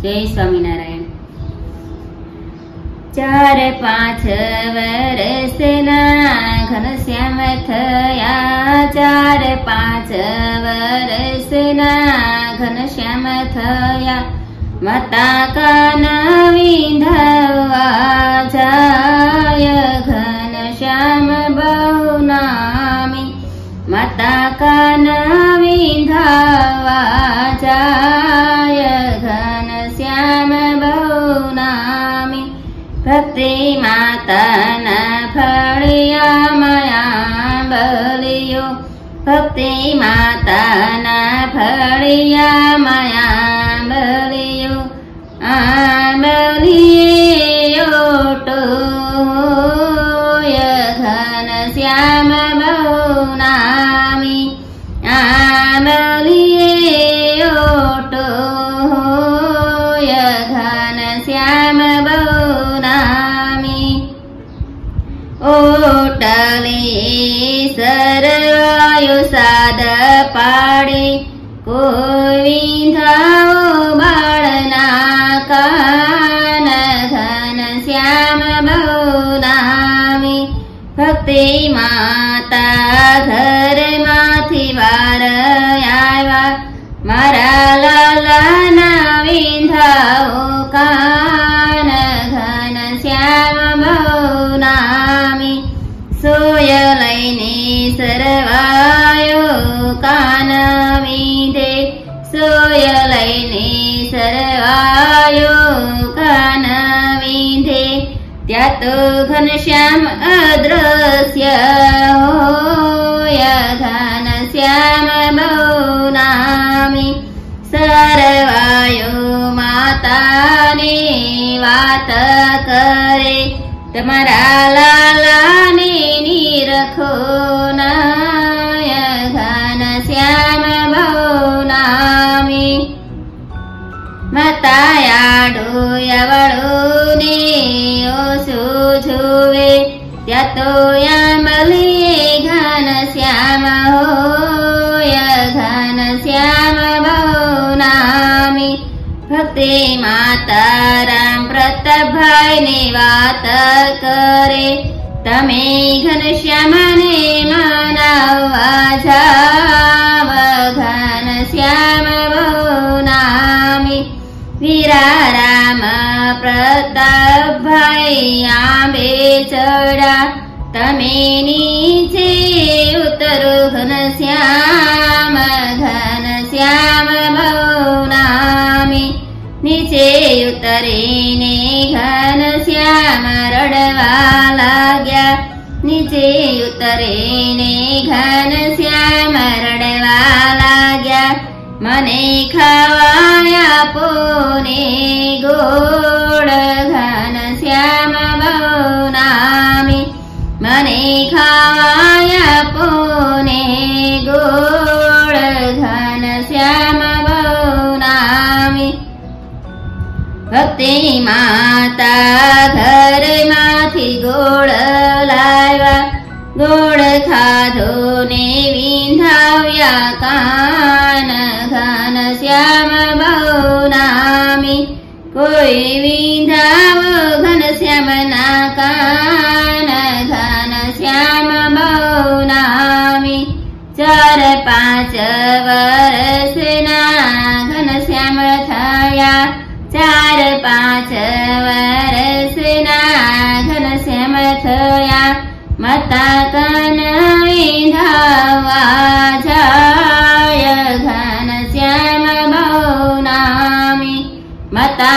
जय स्वामीनारायण। 4-5 वर्षना घनश्याम थया, 4-5 वर्षना घनश्याम थया। माता कान विंधवा जाय घनश्याम बहु नामी। माता कान विंधवा जाय घनश्याम बहु नामी। भक्ति माता न फलिया मया बलियो, भक्ति माता न फलिया मया बलियो। बलियो तो घनश्याम बहु नामी। बलियो तो घनश्याम बहु नामी। ओटली सरवायु साद पाड़ी, कोई विंधाओ बाळना कान घनश्याम बहु नामी। भक्ति माता घर माथी वार आव्या, मारा लालाना विंधाओ कान घनश्याम बहु नामी। सोय लईने सरवायो कान विंधे, सोय लईने सरवायो कान विंधे। त्यात घनश्याम अदृश्य होय घनश्याम बहु नामी। सरवायो माताने वात करे, तमारा लालाने निरखो नाय घनश्याम बहु नामी। मातायाडो यवळोने ओसु जुवे, त्यातो यामलिये घनश्याम होय घनश्याम बहु नामी। भक्ति माता राम प्रतापभाई ने वात करे, तमे घनश्याम ने मनावा जाव घनश्याम बहु नामी। वीरा राम प्रतापभाई आंबे चढ़ा, तमे नीचे उतरो घनश्याम घनश्याम बहु नामी। नीचे उतरीने घनश्याम रड़वा लाग्या, नीचे उतरीने घनश्याम रड़वा लाग्या। मने खावाया पोने गोड़ घनश्याम बहु नामी। मने खावाया पोने गोड़ घनश्याम बहु नामी। भक्ति माता घर माथी गोड़ लाव्या, गोड़ खाधो ने विंधाव्या कान घनश्याम बहु नामी। कोई विंधाव घनश्याम ना कान घनश्याम बहु नामी। 4-5 वर्षना घनश्याम थया, 4-5 वर्षना घनश्याम थया। माता कान विंधावा जाय घनश्याम बहु नामी। माता